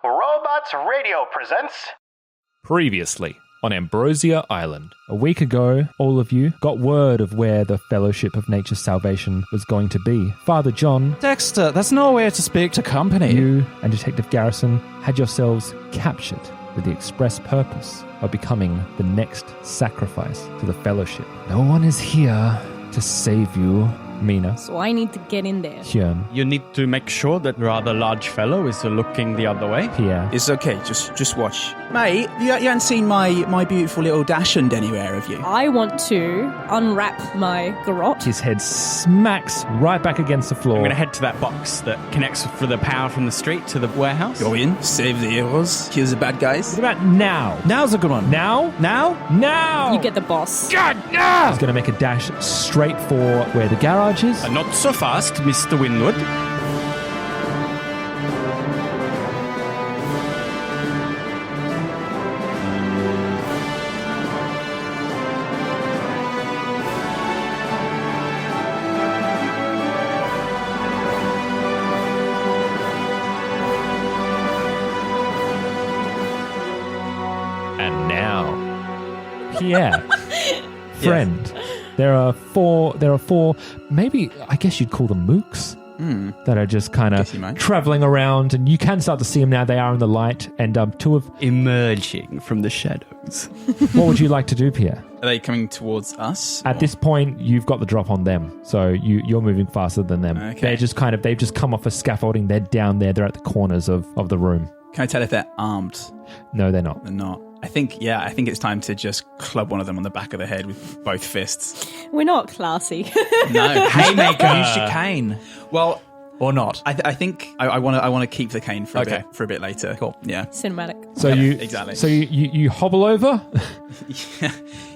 Robots Radio presents... Previously on Ambrosia Island. A week ago, all of you got word of where the Fellowship of Nature's Salvation was going to be. Father John... Dexter, that's nowhere to speak to company. You and Detective Garrison had yourselves captured with the express purpose of becoming the next sacrifice to the Fellowship. No one is here to save you, Mina. So I need to get in there. Hyun. You need to make sure that rather large fellow is looking the other way. Pierre. It's okay, just watch. Mate, you haven't seen my beautiful little dachshund anywhere, have you? I want to unwrap my garrote. His head smacks right back against the floor. I'm going to head to that box that connects for the power from the street to the warehouse. Go in, save the heroes, kill the bad guys. What about now? Now's a good one. Now? Now? You get the boss. God, no! He's going to make a dash straight for where the garage is. Not so fast, Mr. Winward. And now, Pierre, friend, there are four, maybe, I guess you'd call them mooks, that are just kind of traveling around, and you can start to see them now. They are in the light, and two of... Emerging from the shadows. What would you like to do, Pierre? Are they coming towards us? At this point, you've got the drop on them, so you're moving faster than them. Okay. They're just they've just come off a scaffolding. They're down there. They're at the corners of the room. Can I tell if they're armed? No, they're not. They're not. I think it's time to just club one of them on the back of the head with both fists. We're not classy. No, Haymaker. Use your cane. Well, or not. I think I want to keep the cane for a bit later. Cool. Yeah. Cinematic. So exactly. So you hobble over.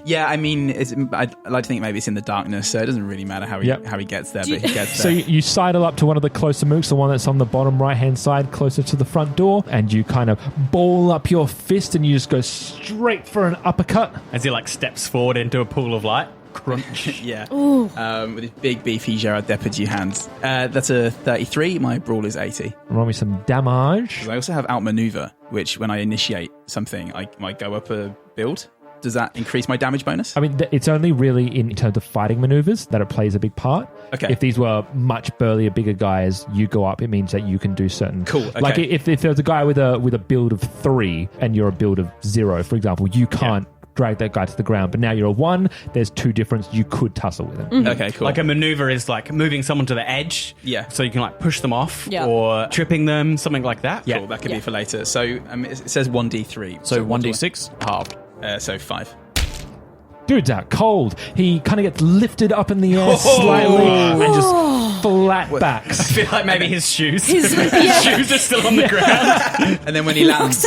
Yeah. I mean, I'd like to think maybe it's in the darkness, so it doesn't really matter how he gets there, but he gets So there. you sidle up to one of the closer mooks, the one that's on the bottom right-hand side, closer to the front door, and you kind of ball up your fist and you just go straight for an uppercut. As he steps forward into a pool of light. Crunch. Yeah. With his big, beefy Gerard Depardieu hands. That's a 33. My brawl is 80. Roll me some damage. I also have outmaneuver, which when I initiate something, I might go up a build. Does that increase my damage bonus? I mean, it's only really in terms of fighting maneuvers that it plays a big part. Okay. If these were much burlier, bigger guys, you go up, it means that you can do certain... Cool, okay. Like if there's a guy with a build of 3 and you're a build of 0, for example, you can't drag that guy to the ground. But now you're a 1, there's 2 difference, you could tussle with him. Mm-hmm. Okay, cool. A maneuver is moving someone to the edge. Yeah. So you can push them off Yeah. or tripping them, something like that. Cool, that could be for later. So it says 1d3. So 1d6 halved. So 5. Dude's out cold. He kind of gets lifted up in the air slightly and just flat backs. I feel like maybe his shoes. His shoes are still on the ground. And then when he lands,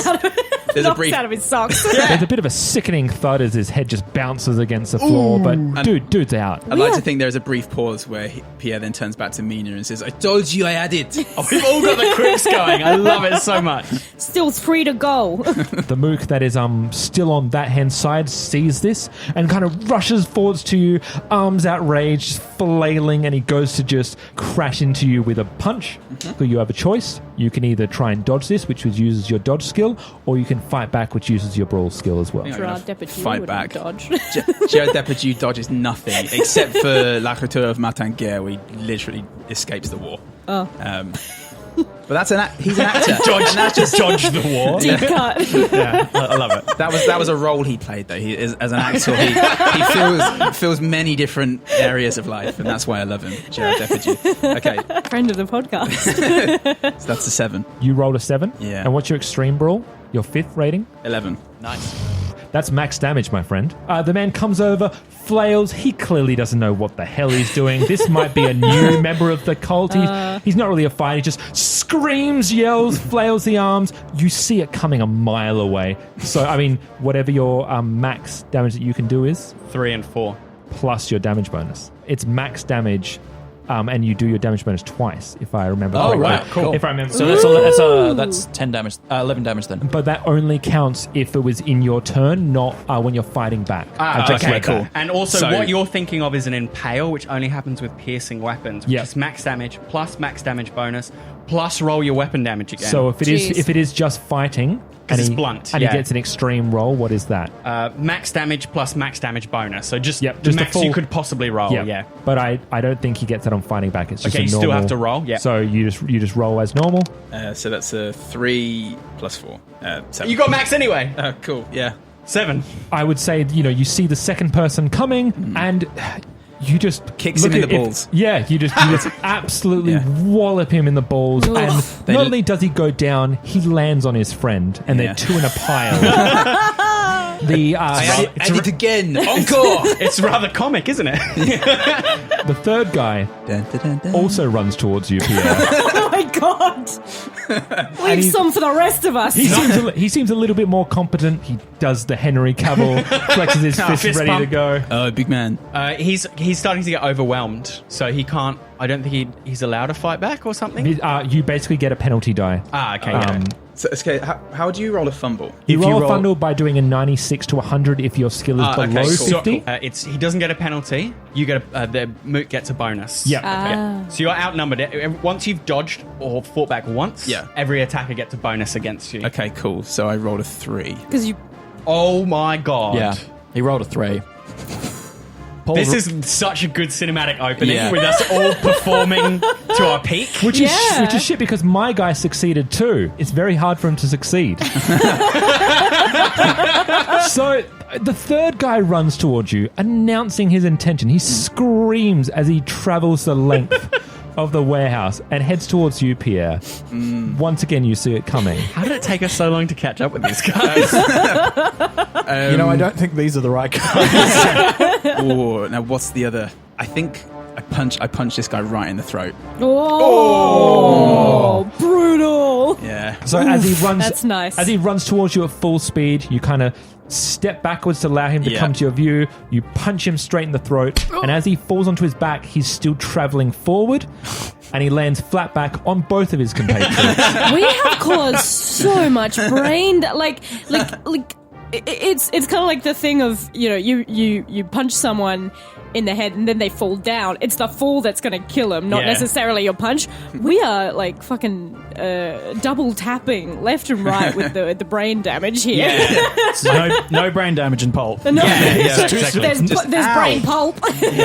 there's a brief... out of his socks. There's a bit of a sickening thud as his head just bounces against the floor, but dude's out. I'd like to think there's a brief pause where Pierre then turns back to Mina and says, I told you I had it. Oh, we've all got the quips going. I love it so much. Still 3 to go. The mook that is still on that hand side sees this and kind of rushes forwards to you, arms outraged, flailing, and he goes to just crash into you with a punch. So you have a choice. You can either try and dodge this, which uses your dodge skill, or you can fight back, which uses your brawl skill as well. Gerard Depardieu fight wouldn't back. dodge. Gerard Depardieu dodges nothing except for La Retour of Martin Guerre, where he literally escapes the war. Oh. But he's an actor. Dodge the war. Deep cut. Yeah, I love it. That was a role he played, though. As an actor, he feels many different areas of life, and that's why I love him, Gerard Depardieu. Okay, Friend of the podcast. so that's a 7. You rolled a 7. Yeah. And what's your extreme brawl? Your 5th rating? 11. Nice. That's max damage, my friend. The man comes over, flails. He clearly doesn't know what the hell he's doing. This might be a new member of the cult. He's not really a fighter. He just screams, yells, flails the arms. You see it coming a mile away. So, I mean, whatever your max damage that you can do is, 3 and 4. plus your damage bonus. It's max damage and you do your damage bonus twice, if I remember Oh, correctly. right, cool. If I remember So that's 10 damage, 11 damage then. But that only counts if it was in your turn, not when you're fighting back. I just okay, read cool. that. And also, So- what you're thinking of is an impale, which only happens with piercing weapons, which Yep. is max damage plus max damage bonus plus roll your weapon damage again. So if it is just fighting, 'Cause and it's he, blunt, and yeah. he gets an extreme roll, what is that? max damage plus max damage bonus. So just Yep, the just the max full- you could possibly roll. Yeah. But I don't think he gets that on fighting back. It's just Okay, a you normal. still have to roll, yeah. So you just roll as normal. So that's a 3 plus 4. 7. You got max anyway. Cool, yeah. 7. I would say, you see the second person coming and you just Kicks look him in at the if- balls. Yeah, you just absolutely Yeah. wallop him in the balls. Ugh. And They not l- only does he go down, he lands on his friend, and Yeah. they're two in a pile. I did it again. Encore. It's rather comic, isn't it? The third guy Dun, dun, dun, dun. also runs towards you, Pierre. Oh my god! Leave he- some for the rest of us. He seems a little bit more competent. He does the Henry Cavill, flexes his fist Fist ready to pump. go. Oh, big man. He's starting to get overwhelmed, so he can't. I don't think he's allowed to fight back or something. You basically get a penalty die. Okay. Yeah. So, okay, how do you roll a fumble? You If roll you a roll- fumble by doing a 96 to 100 if your skill is below okay, cool. 50. He doesn't get a penalty. You get the moot gets a bonus. Yeah. Okay. So you're outnumbered. Once you've dodged or fought back once, Yeah. every attacker gets a bonus against you. Okay, cool. So I rolled a 3. Because you. Oh my god. Yeah, he rolled a 3. This is such a good cinematic opening Yeah. with us all performing to our peak. Which Yeah. is shit because my guy succeeded too. It's very hard for him to succeed. So the third guy runs towards you, announcing his intention. He screams as he travels the length of the warehouse and heads towards you, Pierre. Once again, you see it coming. How did it take us so long to catch up with these guys? I don't think these are the right guys. Oh, now what's the other? I think I punch this guy right in the throat. Oh, brutal! Yeah. So as he runs, That's nice. As he runs towards you at full speed, you kind of step backwards to allow him to Yeah. come to your view. You punch him straight in the throat, and as he falls onto his back, he's still traveling forward, and he lands flat back on both of his compatriots. We have caused so much brain. It's kind of like the thing of you punch someone in the head and then they fall down. It's the fall that's going to kill them, not Yeah. necessarily your punch. We are like fucking double tapping left and right with the brain damage here. no brain damage in pulp. No, exactly. there's brain pulp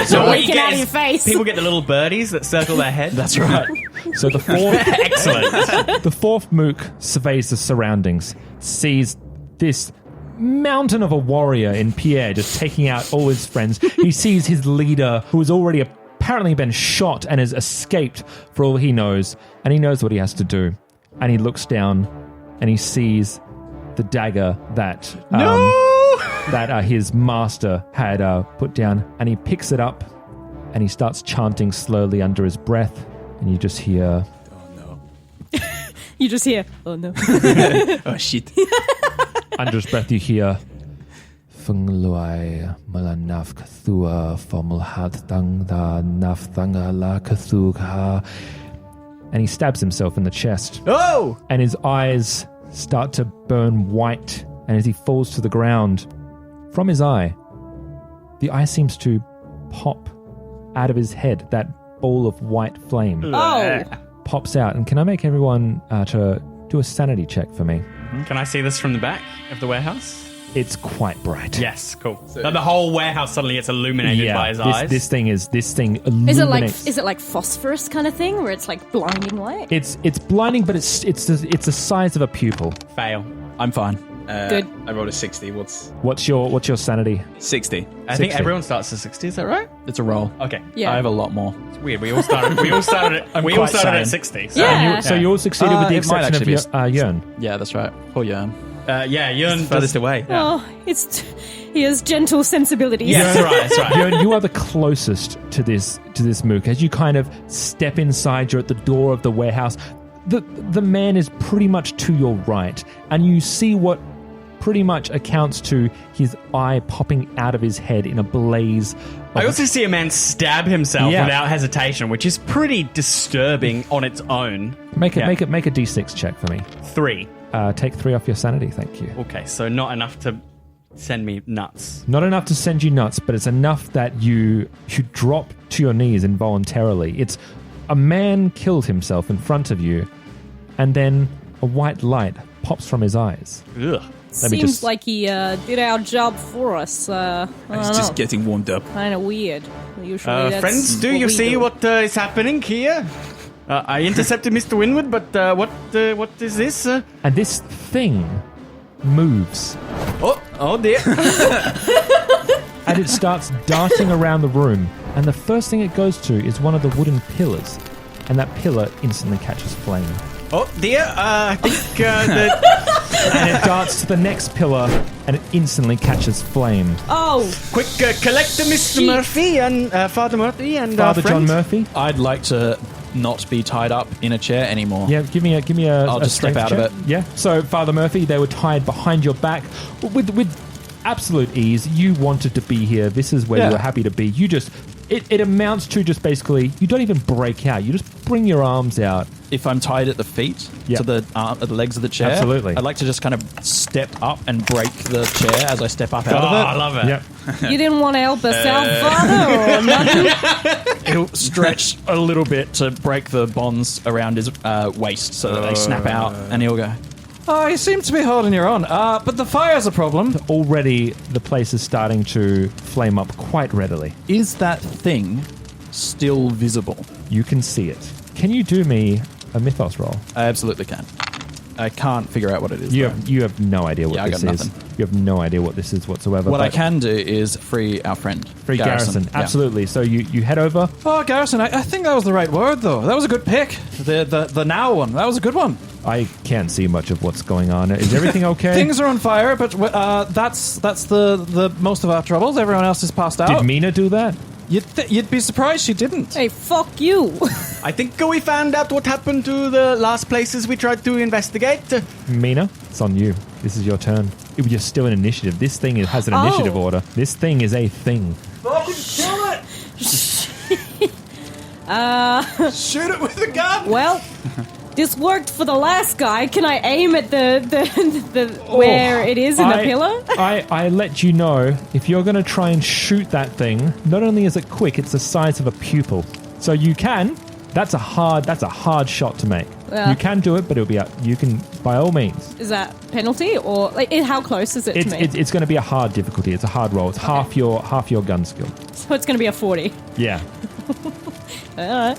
So what you leaking get out of is your face. people get the little birdies that circle their head. That's right. So the fourth, Excellent. the fourth mook surveys the surroundings, sees this mountain of a warrior in Pierre just taking out all his friends. He sees his leader, who has already apparently been shot and has escaped for all he knows, and he knows what he has to do. And he looks down and he sees the dagger that his master had put down, and he picks it up and he starts chanting slowly under his breath, and you just hear, You just hear, oh no. Oh shit. under his breath you hear, Fung Luai Malanaf Kathua Fomulhat Dangda Naftanga La Kathuka. And he stabs himself in the chest. Oh! And his eyes start to burn white. And as he falls to the ground, from his eye, the eye seems to pop out of his head. That ball of white flame Oh, pops out. And can I make everyone to do a sanity check for me? Can I see this from the back of the warehouse? It's quite bright. Yes, cool. The whole warehouse suddenly gets illuminated by his eyes. This thing is illuminates. it like phosphorus kind of thing where it's like blinding light? It's blinding, but it's the size of a pupil. Fail. I'm fine. Good. I rolled a 60. What's your sanity? 60? I think 60. everyone starts at 60. Is that right? It's a roll. Okay. Yeah. I have a lot more. It's weird. We all started. I'm we all quite started at sane. 60. So. Yeah. So you all succeeded with the It might exception of actually be Yearn. Yeah, that's right. Poor Jan. Yeah. You're Furthest away. Yeah. Oh, he has gentle sensibilities. Yeah, that's right. That's right. Yearn, you are the closest to this mook. As you kind of step inside, you're at the door of the warehouse. The man is pretty much to your right, and you see what pretty much accounts to his eye popping out of his head in a blaze. I also see a man stab himself Yeah. without hesitation, which is pretty disturbing on its own. Make a D6 check for me. 3. Take 3 off your sanity, thank you. Okay, so not enough to send me nuts. Not enough to send you nuts, but it's enough that you drop to your knees involuntarily. It's a man killed himself in front of you, and then a white light pops from his eyes. Ugh. Seems like he did our job for us. I don't He's just getting warmed up. kind of weird. Usually that's Friends, do what you we see do. what is happening here? I intercepted Mr. Winward, but what is this? And this thing moves, Oh dear. and it starts darting around the room, and the first thing it goes to is one of the wooden pillars, and that pillar instantly catches flame. Oh dear. I think that... And it darts to the next pillar, and it instantly catches flame. Oh, Quick, collect Mr. Shit. Murphy and Father Murphy and Father John friend. Murphy? I'd like to not be tied up in a chair anymore. Yeah, give me a I'll a just step strength out of check. it. Yeah. So Father Murphy, they were tied behind your back with absolute ease. You wanted to be here. This is where Yeah. you were happy to be. You just it amounts to just basically you don't even break out. You just bring your arms out. If I'm tied at the feet Yeah. to the legs of the chair, Absolutely. I'd like to just kind of step up and break the chair as I step up out Oh, of it. I love it. Yep. you didn't want to help us out, Father, or nothing? It'll stretch a little bit to break the bonds around his waist so that they snap out, and he'll go, "Oh, you seem to be holding your own, but the fire's a problem." Already the place is starting to flame up quite readily. Is that thing still visible? You can see it. Can you do me a mythos roll? I absolutely can. I can't figure out what it is. You though. you have no idea what Yeah, I this got is. nothing. You have no idea what this is whatsoever. What I but- can do is free our friend. Free Garrison. Yeah. Absolutely. So you head over. Oh, Garrison, I think that was the right word, though. That was a good pick. The now one. That was a good one. I can't see much of what's going on. Is everything okay? Things are on fire, but that's the most of our troubles. Everyone else is passed out. Did Mina do that? You'd be surprised she didn't. Hey, fuck you. I think we found out what happened to the last places we tried to investigate. Mina, it's on you. This is your turn. You're still in initiative. This thing has an initiative order. This thing is a thing. Shoot it with a gun. Well, this worked for the last guy. Can I aim at the where it is in the pillar? I let you know, if you're going to try and shoot that thing, not only is it quick, it's the size of a pupil. So you can. That's a hard shot to make. Yeah. You can do it, but it'll be you can by all means. Is that penalty or like how close is it to me? It's going to be a hard difficulty. It's a hard roll. It's half your gun skill. So it's going to be a 40. Yeah. All right.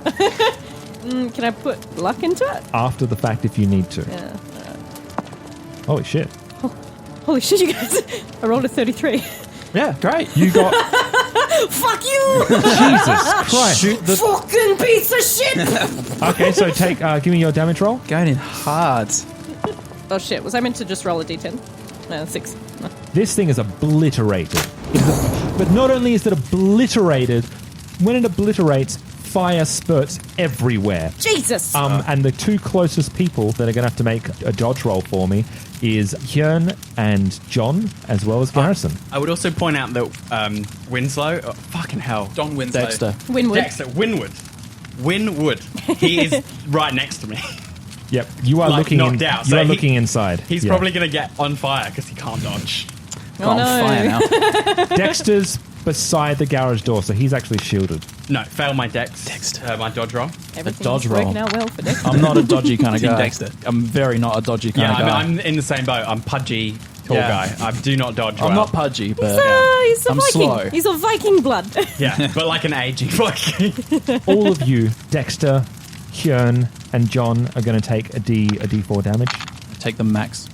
Can I put luck into it? After the fact, if you need to. Yeah. Holy shit! Holy shit, you guys! I rolled a 33. Yeah, great. You got Fuck you! Jesus Christ. Shoot the Fucking piece of shit! Okay, so give me your damage roll. going in hard. Oh shit, was I meant to just roll a d10? No, 6. No. This thing is obliterated. But not only is it obliterated, when it obliterates, fire spurts everywhere. Jesus! And the two closest people that are going to have to make a dodge roll for me is Hyun and John, as well as Garrison. I would also point out that Winslow, fucking hell, Don Winslow. Dexter. Winward. Dexter Winward. He is right next to me. Yep, you are Like, looking knocked out. You So are he- looking inside. He's Yeah. probably going to get on fire because he can't dodge. Oh On no. fire now. Dexter's beside the garage door, so he's actually shielded. No, fail my my dodge roll. Everything's dodge roll. working out well for Dexter. I'm not a dodgy kind of Team guy. Dexter. I'm very not a dodgy kind Yeah, of guy. I'm in the same boat. I'm pudgy, tall Yeah. guy. I do not dodge I'm well. not pudgy, but He's a I'm Viking. slow. He's a Viking blood. Yeah, but like an aging Viking. All of you, Dexter, Hyun, and John, are going to take a D4 damage. take the max.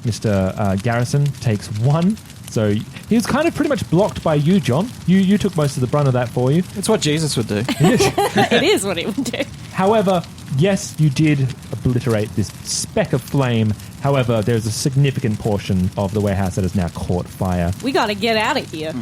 Mr. Garrison takes 1. So he was kind of pretty much blocked by you, John. You took most of the brunt of that for you. It's what Jesus would do. It is what it would do. However, yes, you did obliterate this speck of flame. However, there's a significant portion of the warehouse that has now caught fire. We gotta get out of here.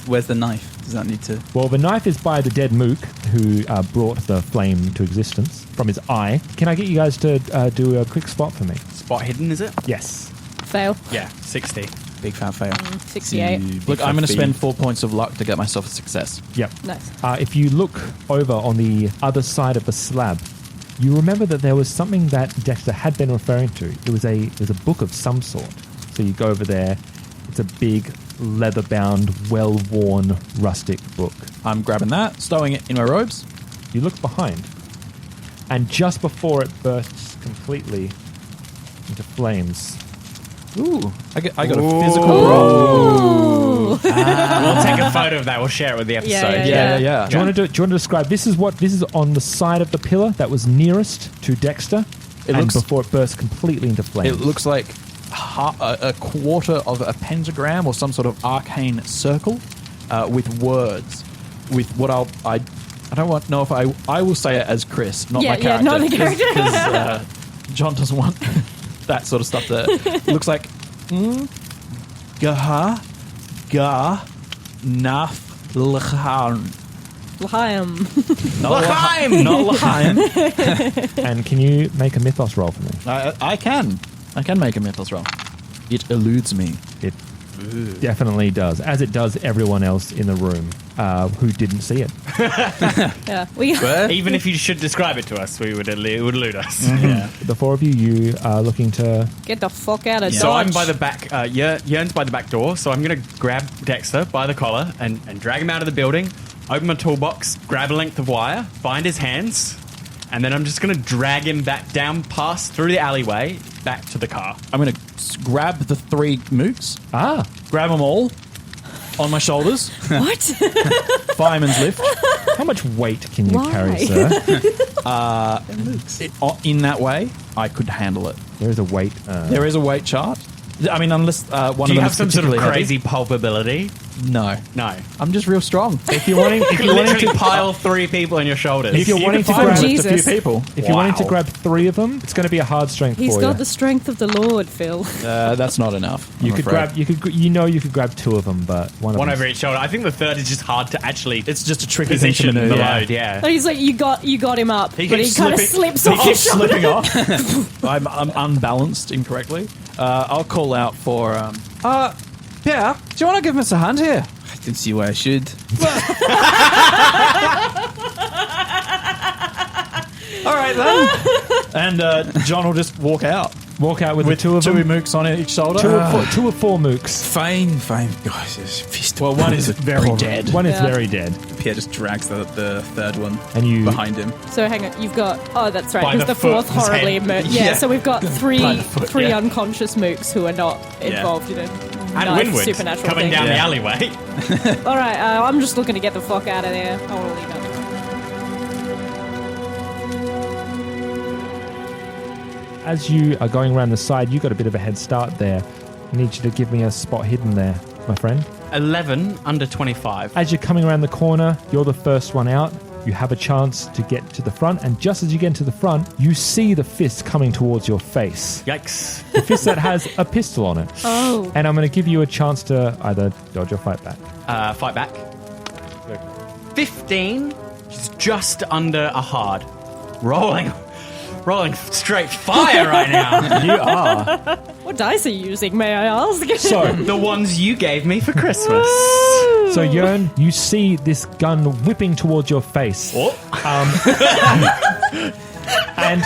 Where's the knife? Does that need to... Well, the knife is by the dead mook who brought the flame to existence from his eye. Can I get you guys to do a quick spot for me? Spot hidden, is it? Yes. Fail. Yeah, 60. Big fat fail. 68. Look, I'm going to spend 4 points of luck to get myself a success. Yep. Nice. If you look over on the other side of the slab, you remember that there was something that Dexter had been referring to. It was a book of some sort. So you go over there. It's a big, leather-bound, well-worn, rustic book. I'm grabbing that, stowing it in my robes. You look behind, and just before it bursts completely into flames, Ooh, I got a physical roll. We'll take a photo of that. We'll share it with the episode. Yeah. do you want to describe? This is on the side of the pillar that was nearest to Dexter, before it burst completely into flames. It looks like a quarter of a pentagram or some sort of arcane circle with words. With what I don't know if I will say it as Chris, not my character. Not the character. Because John doesn't want that sort of stuff. It looks like Gaha Ga Naf L'chaim. L'chaim. Not L'chaim. And can you make a mythos roll for me? I can make a mythos roll. It eludes me. It definitely does, as it does everyone else in the room who didn't see it. Yeah. Even if you should describe it to us, it would elude us. Mm-hmm. Yeah. The four of you are looking to... Get the fuck out of Dodge. So I'm by the back. Yearn's by the back door. So I'm going to grab Dexter by the collar and drag him out of the building. Open my toolbox, grab a length of wire, bind his hands, and then I'm just going to drag him back down, past through the alleyway, back to the car. I'm going to grab the 3 mooks, grab them all on my shoulders. What? Fireman's lift. How much weight can you Why? carry, sir? In that way, I could handle it. There is a weight... There is a weight chart. I mean, unless one of them Do you have is some sort of particularly crazy pulpability? heavy. No. No. I'm just real strong. If you're wanting, You can literally pile 3 people on your shoulders. If you're wanting to Fire grab... lift a Jesus. few people. If you're wanting to grab 3 of them, it's going to be a hard strength He's for got you. the strength of the Lord, Phil. That's not enough. You I'm could afraid. grab. You could grab 2 of them, but one One of over them. each shoulder. I think the third is just hard to actually It's just a tricky thing to position the maneuver. load. Yeah. He's like, you got him up, but he keeps kind of slipping- slips He off. keeps slipping off. I'm unbalanced incorrectly. I'll call out for... yeah, do you want to give us a hand here? I didn't see why I should. All right, then. And John will just walk out. Walk out with the 2 of them. 2 mooks on each shoulder. 2 or 4 mooks. Fine. Gosh, it's fist. Well, one is very dead. One is Yeah. very dead, Pierre just drags the third one and you. behind him. So hang on, you've got... Oh, that's right. By Because the the 4th foot, his horribly... head. Yeah, so we've got By the foot, three yeah. unconscious mooks who are not involved in a And nice Winward supernatural coming thing. down the Yeah. alleyway. All right, I'm just looking to get the fuck out of there. I want to leave it. As you are going around the side, you got a bit of a head start there. I need you to give me a spot hidden there, my friend. 11 under 25. As you're coming around the corner, you're the first one out. You have a chance to get to the front, and just as you get to the front, you see the fist coming towards your face. Yikes. The fist that has a pistol on it. Oh. And I'm going to give you a chance to either dodge or fight back. Fight back. 15. She's just under a hard. Rolling straight fire right now. You are. What dice are you using, may I ask? So, The ones you gave me for Christmas. so Jörn, you see this gun whipping towards your face. Oh. And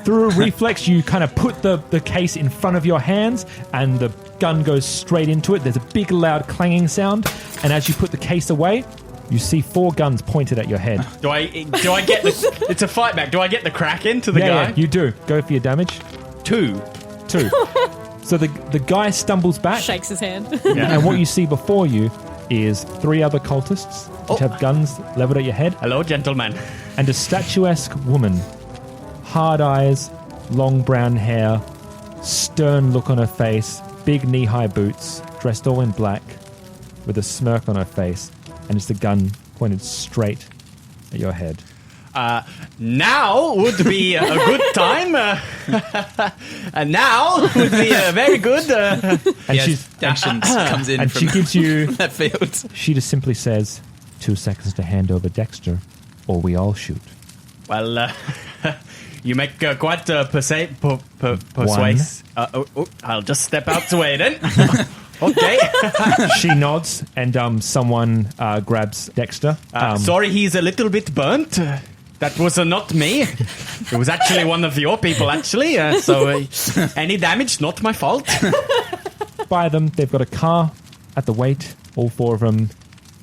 through a reflex, you kind of put the case in front of your hands, and the gun goes straight into it. There's a big, loud clanging sound, and as you put the case away, you see 4 guns pointed at your head. Do I get the... It's a fight back. Do I get the crack into the guy? Yeah, you do. Go for your damage. 2. 2. So the guy stumbles back, Shakes his hand. and what you see before you is 3 other cultists that have guns leveled at your head, Hello, gentlemen. and a statuesque woman. Hard eyes, long brown hair, stern look on her face, big knee-high boots, dressed all in black, with a smirk on her face, and it's the gun pointed straight at your head. Now would be a good time. And now would be a very good... And Yeah, she's Dashens comes in and from she gives you. left field. She just simply says, 2 seconds to hand over Dexter, or we all shoot. Well, You make quite persuasive. I'll just step out the way then. Okay. She nods, and someone grabs Dexter. Sorry, he's a little bit burnt. That was not me. It was actually one of your people, actually. Any damage, not my fault. By them, they've got a car at the wait. All 4 of them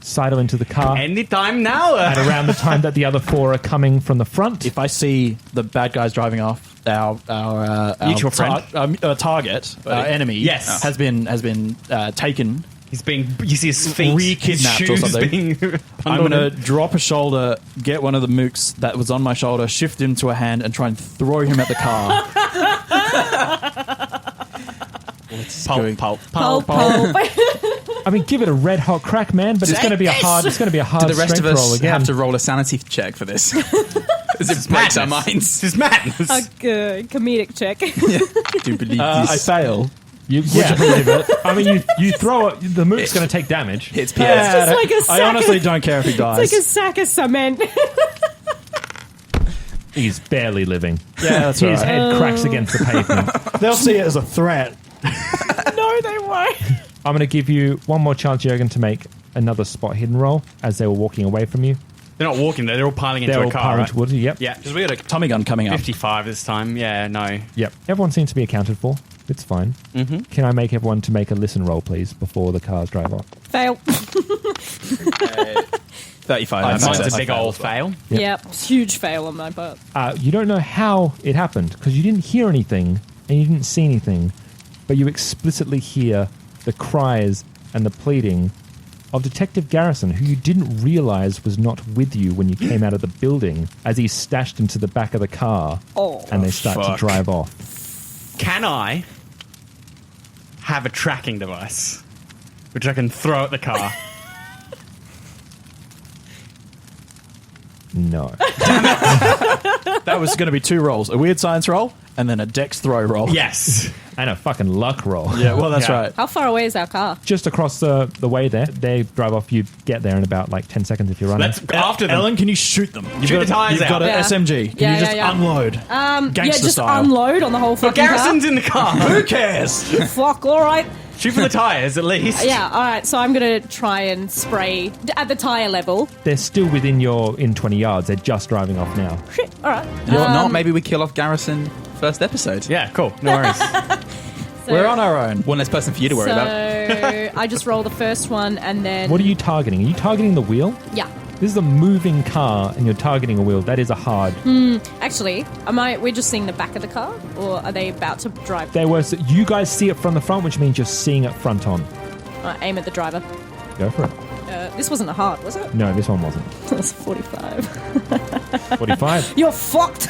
sidle into the car. Anytime now. At around the time that the other 4 are coming from the front. If I see the bad guys driving off, our mutual friend, target, our enemy, yes, has been taken. He's being. You see his feet, re-kidnapped his or shoes something. being I'm going to drop a shoulder, get one of the mooks that was on my shoulder, shift him to a hand, and try and throw him at the car. Pulp. I mean, give it a red hot crack, man. But it's going to be a hard. It's going to be a hard. Do the rest of strength roll us again. have to roll a sanity check for this? As it breaks our minds. This is madness. A good comedic check. Do you believe I this? fail. You believe it? I mean, you throw it. The mook's going to take damage. Hits PS. It's like a sack I honestly of, don't care if he dies. It's like a sack of cement. He's barely living. Yeah, that's His right. head cracks against the pavement. They'll see it as a threat. No, they won't. I'm going to give you one more chance, Jurgen, to make another spot hidden roll as they were walking away from you. They're not walking there. They're all piling into They're a all car, piling right? towards you. Yep. Yeah. Because we had a Tommy gun coming up. 55 this time. Yeah, no. Yep. Everyone seems to be accounted for. It's fine. Mm-hmm. Can I make everyone to make a listen roll, please, before the cars drive off? Fail. 35. Mine's a I big failed old as well. fail. Yep. Huge fail on my part. You don't know how it happened because you didn't hear anything and you didn't see anything, but you explicitly hear the cries and the pleading of Detective Garrison, who you didn't realize was not with you when you came out of the building, as he's stashed into the back of the car and they start to drive off. Can I have a tracking device which I can throw at the car? No. That was going to be 2 rolls. A weird science roll and then a dex throw roll. Yes. And a fucking luck roll. Yeah, well, that's Yeah. right. How far away is our car? Just across the way there. They drive off. You get there in about like 10 seconds if you're running. Let's after them. Ellen, can you shoot them? Shoot the tires You've got out. an Yeah. SMG. Can Yeah, you just yeah. unload? Yeah, Gangster just style. unload on the whole But fucking Garrison's in the car. Who cares? car. Fuck, all right. Shoot for the tires at least. Yeah, all right. So I'm going to try and spray at the tire level. They're still within your in 20 yards. They're just driving off now. Shit, all right. You know what? Not. Maybe we kill off Garrison first episode. Yeah, cool. No worries. So, We're on our own. One less person for you to worry about. So I just roll the first one and then... What are you targeting? Are you targeting the wheel? Yeah. This is a moving car and you're targeting a wheel. That is a hard. Actually, we're just seeing the back of the car, or are they about to drive? You guys see it from the front, which means you're seeing it front on. Aim at the driver. Go for it. This wasn't a hard, was it? No, this one wasn't. That's 45. 45. You're fucked.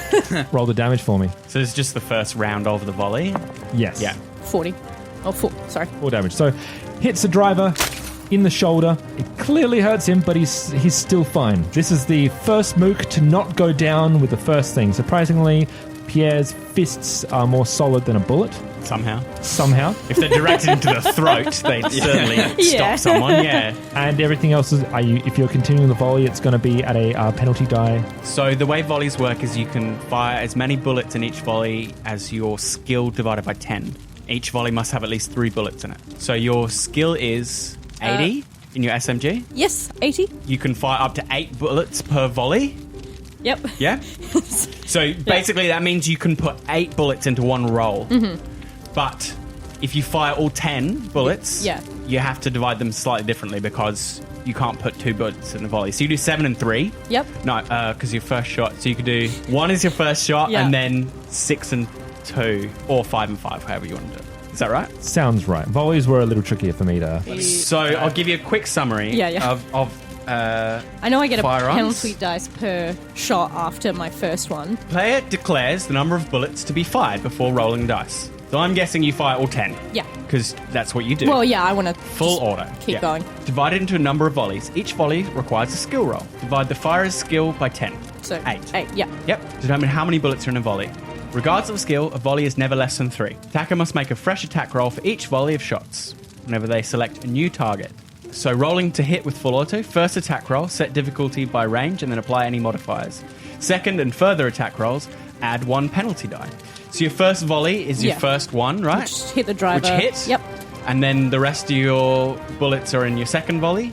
Roll the damage for me. So it's just the first round of the volley. Yes. Yeah. 40. Oh, 4. Sorry. 4 damage. So hits the driver in the shoulder. It clearly hurts him, but he's still fine. This is the first mook to not go down with the first thing. Surprisingly, Pierre's fists are more solid than a bullet. Somehow. If they're directed into the throat, they'd certainly Yeah. stop someone, yeah. And everything else is, if you're continuing the volley, it's going to be at a penalty die. So the way volleys work is you can fire as many bullets in each volley as your skill divided by 10. Each volley must have at least 3 bullets in it. So your skill is 80 in your SMG. Yes, 80. You can fire up to 8 bullets per volley. Yep. Yeah? So basically that means you can put 8 bullets into one roll. Mm-hmm. But if you fire all 10 bullets, you have to divide them slightly differently because you can't put 2 bullets in a volley. So you do 7 and 3. Yep. No, because your first shot. So you could do 1 is your first shot and then 6 and 2 or 5 and 5, however you want to do it. Is that right? Sounds right. Volleys were a little trickier for me to... So I'll give you a quick summary of I know I get firearms. a penalty dice per shot after my first one. Player declares the number of bullets to be fired before rolling dice. So I'm guessing you fire all 10. Yeah. Because that's what you do. Well, yeah, I want to Full order. keep going. Divided into a number of volleys. Each volley requires a skill roll. Divide the firer's skill by 10. So 8. 8, yeah. Yep. Determine how many bullets are in a volley. Regardless of skill, a volley is never less than 3. Attacker must make a fresh attack roll for each volley of shots whenever they select a new target. So rolling to hit with full auto, first attack roll, set difficulty by range and then apply any modifiers. Second and further attack rolls, add 1 penalty die. So your first volley is your first one, right? Which hit the driver. Which hits. Yep. And then the rest of your bullets are in your second volley,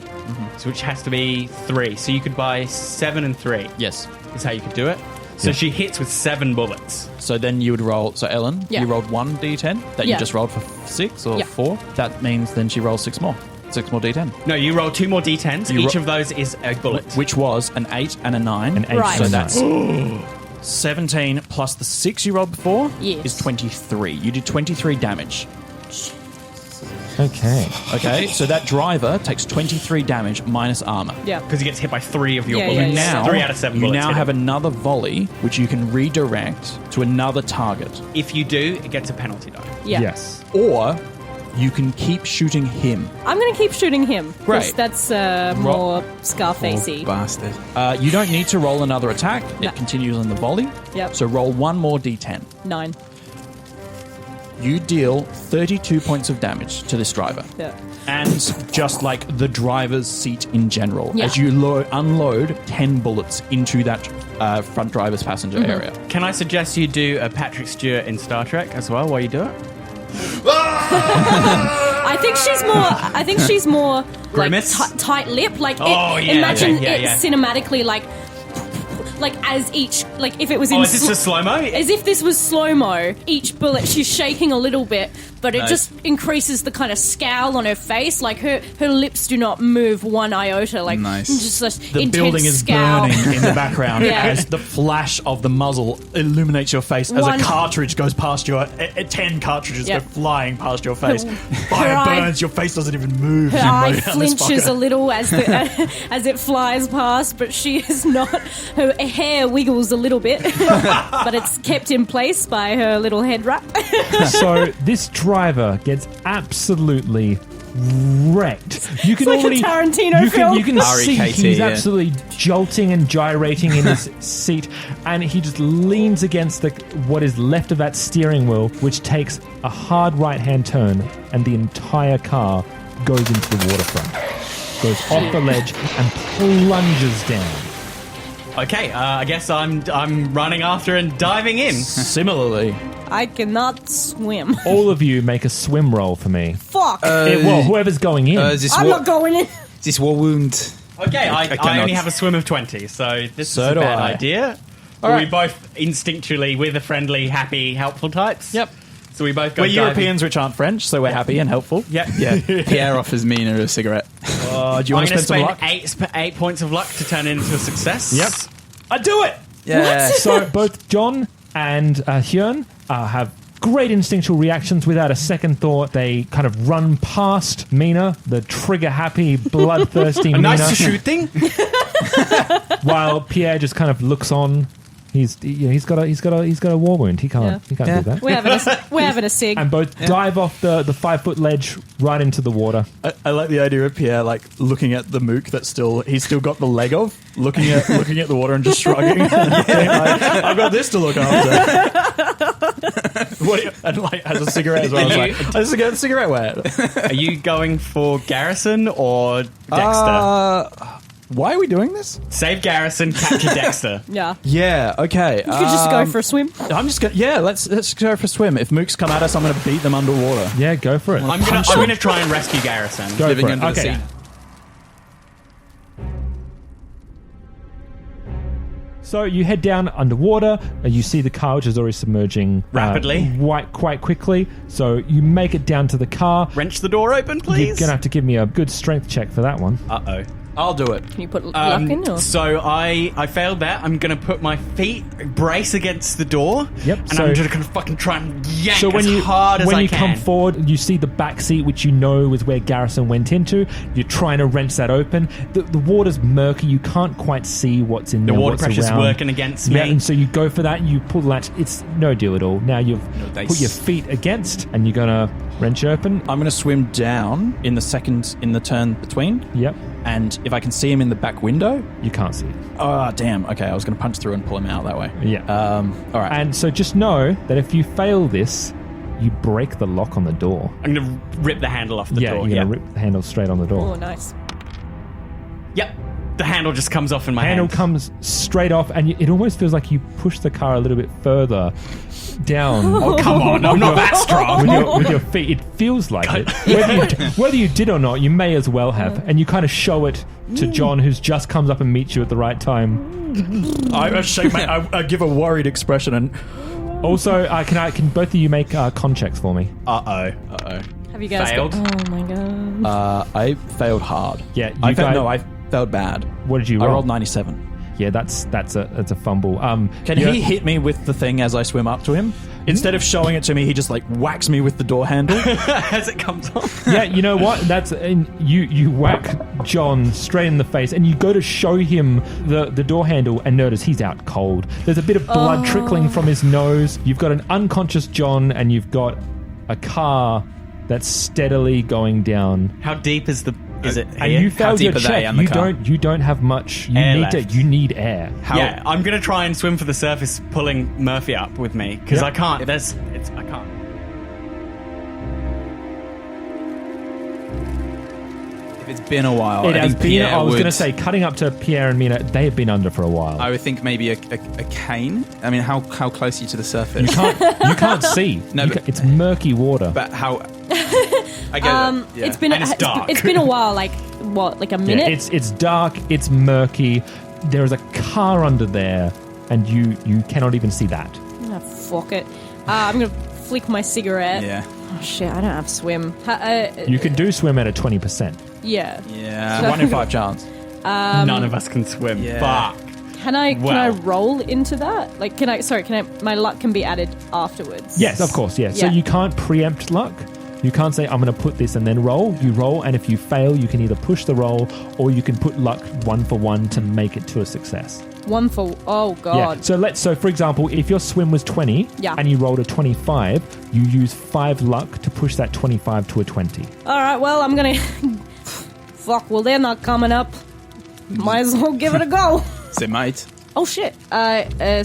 so which has to be 3. So you could buy 7 and 3. Yes. Is how you could do it. So she hits with 7 bullets. So then you would roll. So Ellen, Yeah. you rolled 1 d10 that you Yeah. just rolled for 6 or Yeah. 4. That means then she rolls 6 more. 6 more d10. No, you roll 2 more d10s. You Each ro- of those is a bullet. Which was an 8 and a 9. An 8 Right. So and a that's 9. 17 plus the 6 you rolled before Yes. is 23. You did 23 damage. Okay. Okay, so that driver takes 23 damage minus armor. Yeah. Because he gets hit by 3 of your Yeah, bullets. yeah, yeah. Now, 3 out of 7 you bullets. now hit have him. another volley, which you can redirect to another target. If you do, it gets a penalty die. Yeah. Yes. Or you can keep shooting him. I'm going to keep shooting him. 'cause Great. That's more Scarfacey. Bastard. You don't need to roll another attack. No. It continues on the volley. Yep. So roll 1 more d10. 9. You deal 32 points of damage to this driver. Yeah. And just like the driver's seat in general, Yeah. as you unload 10 bullets into that front driver's passenger Mm-hmm. area. Can I suggest you do a Patrick Stewart in Star Trek as well while you do it? I think she's more like Grimace? tight lip. Like Oh, yeah, imagine yeah, it yeah. cinematically like as each like if it was in Oh, is this a slow-mo? as if this was slow mo. Each bullet she's shaking a little bit, but it Nice. just increases the kind of scowl on her face. Like her lips do not move one iota. Like Nice. just this The intense building is scowl. burning in the background Yeah. as the flash of the muzzle illuminates your face as One- a cartridge goes past your... 10 cartridges Yeah. go flying past your face. Her Fire eye- burns, your face doesn't even move. Her as you eye mow down this flinches fucker. a little as as it flies past, but she is not. Her hair wiggles a little bit, but it's kept in place by her little head wrap. So this driver gets absolutely wrecked. You can like a already Tarantino film. You can see R.E.K.T., he's yeah. absolutely jolting and gyrating in his seat, and he just leans against what is left of that steering wheel, which takes a hard right-hand turn, and the entire car goes into the waterfront, goes off the ledge, and plunges down. Okay, I guess I'm running after and diving in. Similarly, I cannot swim. All of you make a swim roll for me. Fuck! Well, whoever's going in. Is this I'm war, not going in. is this war wound? Okay, I cannot. only have a swim of 20, so this So is a do bad I. idea. All We right. both instinctually, we're the friendly, happy, helpful types. Yep. So we both go we're diving. Europeans which aren't French, so we're happy and helpful. Yep. Yeah. Pierre offers Mina a cigarette. Do you I'm want going to to spend some spend luck? 8 points of luck to turn it into a success. Yep. I do it! Yeah. So both John and Hyun have great instinctual reactions without a second thought. They kind of run past Mina, the trigger-happy, bloodthirsty A Mina, nice shooting. while Pierre just kind of looks on. He's got a war wound. He can't do that. We're having a cig. And both dive off the 5-foot ledge right into the water. I like the idea of Pierre like looking at the mook that's he's still got the leg of, looking at the water and just shrugging. I've got this to look after. And like has a cigarette as well. I was like, cigarette where? Are you going for Garrison or Dexter? Why are we doing this? Save Garrison, capture Dexter. Yeah. Yeah, okay. You could just go for a swim. I'm just gonna let's go for a swim. If mooks come at us, I'm gonna beat them underwater. Yeah, go for it. I'm gonna try and rescue Garrison. Go Living for it. under the Okay. sea. So you head down underwater, and you see the car, which is already submerging Rapidly. quite quickly. So you make it down to the car. Wrench the door open, You're please. going to have to give me a good strength check for that one. Uh-oh. I'll do it. Can you put luck in? Or? So I failed that. I'm going to put my feet brace against the door. Yep, And so- I'm just going to fucking try and yank So when as you hard as when I you can. come forward, you see the back seat, which you know is where Garrison went into. You're trying to wrench that open. The water's murky. You can't quite see what's in The there. water what's pressure's around. working against me. Yeah, and so you go for that. You pull the latch. It's no deal at all. Now you've dice. put your feet against, and you're gonna wrench it open. I'm gonna swim down in the turn between. Yep. And if I can see him in the back window, You can't see it. oh damn. Okay, I was gonna punch through and pull him out that way. Yeah. All right. And so just know that if you fail this, you break the lock on the door. I'm going to rip the handle off the door. You're going to rip the handle straight on the door. Oh, nice. Yep. the handle just comes off in my Handle hand. comes straight off, and it almost feels like you push the car a little bit further down. Oh, come on. I'm not that strong. with your feet. It feels like it. Whether you did or not, you may as well have. And you kind of show it to John, who's just comes up and meets you at the right time. I shake I give a worried expression and... Also, can both of you make con checks for me? Uh-oh. Have you guys Failed. Oh my god. I failed hard. Yeah, I you guys- failed bad. What did you I roll? rolled 97. Yeah, that's a fumble. Can he hit me with the thing as I swim up to him? Instead of showing it to me, he just like whacks me with the door handle. As it comes off. Yeah, you know what? You whack John straight in the face, and you go to show him the door handle, and notice he's out cold. There's a bit of blood trickling from his nose. You've got an unconscious John, and you've got a car that's steadily going down. How deep is it here? And you failed your deep are they check. on the car? You don't have much. You Air need left. you need air. Yeah, I'm going to try and swim for the surface, pulling Murphy up with me, because Yep. I can't. I can't. If it's been a while, It I has think been. Pierre I was would- going to say, cutting up to Pierre and Mina, they have been under for a while. I would think maybe a cane. I mean, how close are you to the surface? You can't see. No, You but- it's murky water. But how? I get it. Yeah. It's been And it's dark. it's been a while, like a Yeah, minute? it's dark. It's murky. There is a car under there, and you cannot even see that. Oh, fuck it. I'm gonna flick my cigarette. Yeah. Oh shit, I don't have swim. You can do swim at a 20%. Yeah. Yeah. 1 in 5 chance. None of us can swim. Yeah. Fuck. Can I Well. roll into that? Like, my luck can be added afterwards? Yes, of course. Yeah. So Yeah. you can't preempt luck. You can't say, I'm going to put this and then roll. You roll, and if you fail, you can either push the roll or you can put luck 1 for 1 to make it to a success. One for... Oh, God. Yeah. So for example, if your swim was 20 Yeah. and you rolled a 25, you use 5 luck to push that 25 to a 20. All right, well, I'm gonna... Fuck, well, they're not coming up. Might as well give it a go. So it might. Oh, shit.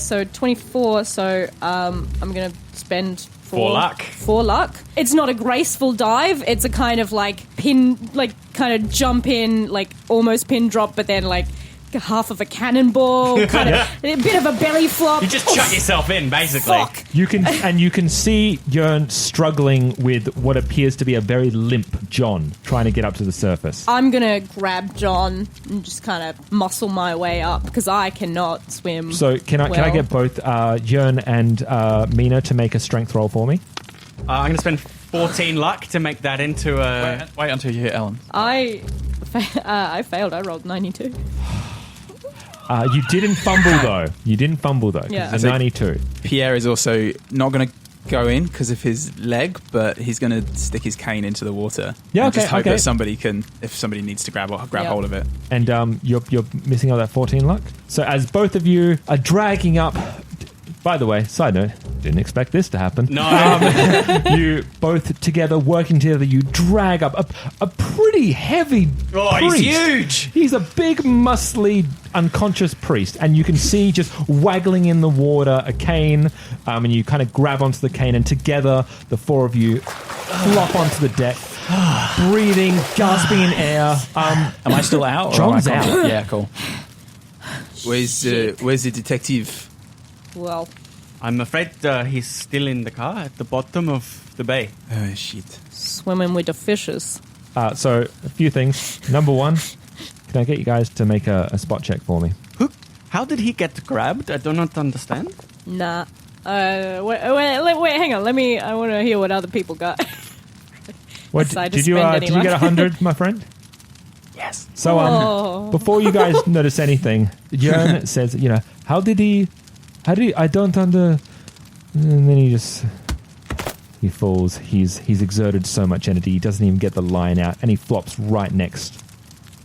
So 24, so I'm gonna spend... 4 luck. 4 luck. It's not a graceful dive. It's a kind of kind of jump in, like almost pin drop, but then like half of a cannonball, kind of a bit of a belly flop. You just chuck yourself in, basically. Fuck. You can see Jörn struggling with what appears to be a very limp John trying to get up to the surface. I'm gonna grab John and just kind of muscle my way up because I cannot swim. So can I get both Jörn and Mina to make a strength roll for me? I'm going to spend 14 luck to make that into a... Wait until you hear Ellen. I failed. I rolled 92. You didn't fumble though. Yeah. It's a 92. Pierre is also not going to go in because of his leg, but he's going to stick his cane into the water. Yeah, and just okay, hope okay. that somebody can, if somebody needs to grab hold of it. And you're missing out that 14 luck. So as both of you are dragging up. By the way, side note, didn't expect this to happen. No. You both together, working together, you drag up a pretty heavy Oh, he's priest. huge. He's a big, muscly, unconscious priest, and you can see just waggling in the water a cane, and you kind of grab onto the cane, and together, the four of you flop onto the deck, breathing, gasping in air. Am I still out? or John's am I out. Yeah, cool. Where's the detective? Well, I'm afraid he's still in the car at the bottom of the bay. Oh, shit. swimming with the fishes. So, a few things. Number one, can I get you guys to make a spot check for me? How did he get grabbed? I do not understand. Nah. Wait, hang on. I want to hear what other people got. What, Decide to did you spend any did you get luck. 100, my friend? Yes. So Oh. before you guys notice anything, Jörn says, how did he, I don't under, and then he falls. He's exerted so much energy, he doesn't even get the line out, and he flops right next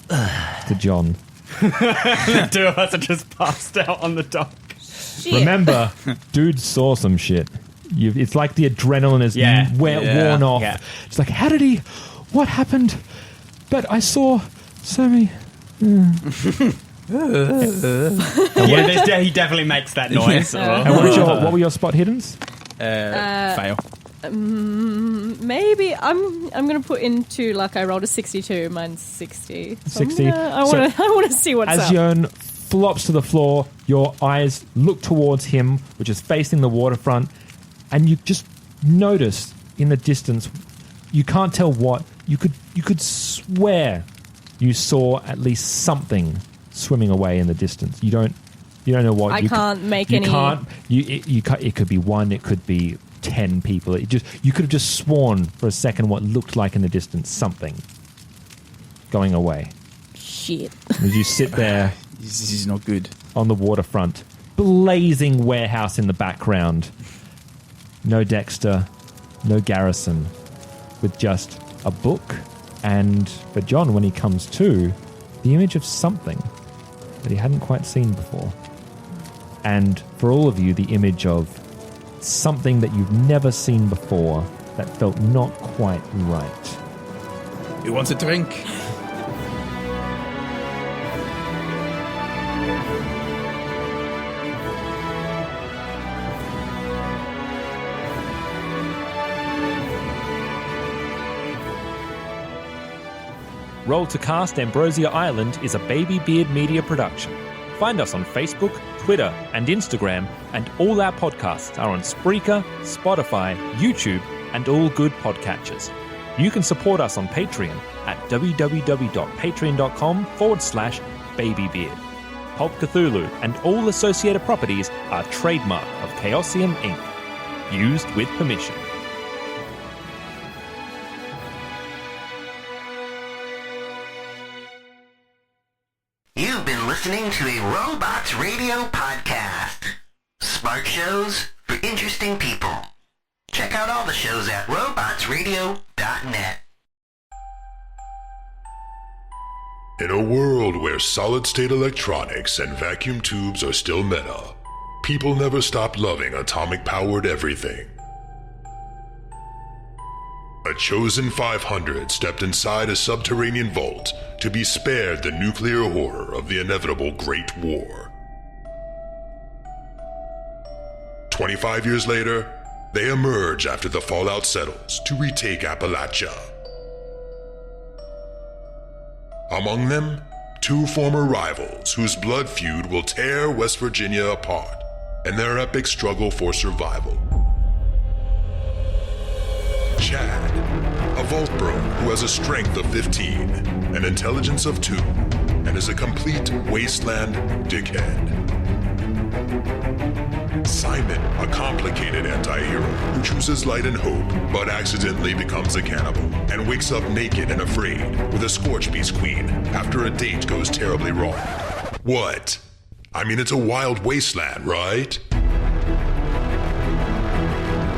to John. The two of us are just passed out on the dock. Shit. Remember, dude saw some shit. It's like the adrenaline is Yeah. worn off. Yeah. It's like, what happened? But I saw so many. Yeah, he definitely makes that noise. And what were your spot hiddens? Fail. Maybe maybe I'm going to put into luck. I rolled a 62. Mine's 60. So 60. I want to see what's As up. Jern flops to the floor, your eyes look towards him, which is facing the waterfront, and you just notice in the distance, you can't tell what, you could swear you saw at least something swimming away in the distance. You don't know what. I can't make any. It could be one. It could be 10 people. You could have just sworn for a second what looked like in the distance something going away. Shit. As you sit there, This is not good. on the waterfront, blazing warehouse in the background. No Dexter, no Garrison, with just a book, and for John, when he comes to, the image of something that he hadn't quite seen before. And for all of you, the image of something that you've never seen before that felt not quite right. Who wants a drink? Roll to Cast Ambrosia Island is a Baby Beard Media production. Find us on Facebook, Twitter, and Instagram, and all our podcasts are on Spreaker, Spotify, YouTube, and all good podcatchers. You can support us on Patreon at www.patreon.com/babybeard. Pulp Cthulhu and all associated properties are trademark of Chaosium Inc. Used with permission. You've been listening to a Robots Radio podcast. Smart shows for interesting people. Check out all the shows at robotsradio.net. In a world where solid-state electronics and vacuum tubes are still meta, people never stop loving atomic-powered everything. A chosen 500 stepped inside a subterranean vault to be spared the nuclear horror of the inevitable Great War. 25 years later, they emerge after the fallout settles to retake Appalachia. Among them, two former rivals whose blood feud will tear West Virginia apart in their epic struggle for survival. Chad, a vault bro who has a strength of 15, an intelligence of 2, and is a complete wasteland dickhead. Simon, a complicated anti-hero who chooses light and hope, but accidentally becomes a cannibal and wakes up naked and afraid with a Scorch-Beast queen after a date goes terribly wrong. What? I mean, it's a wild wasteland, right?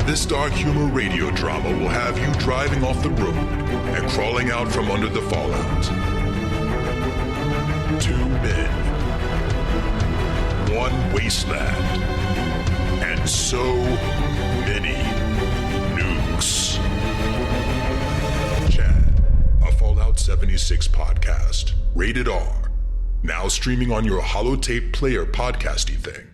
This dark humor radio drama will have you driving off the road and crawling out from under the fallout. 2 men, 1 wasteland, and so many nukes. Chad, a Fallout 76 podcast, rated R, now streaming on your holotape player podcasty thing.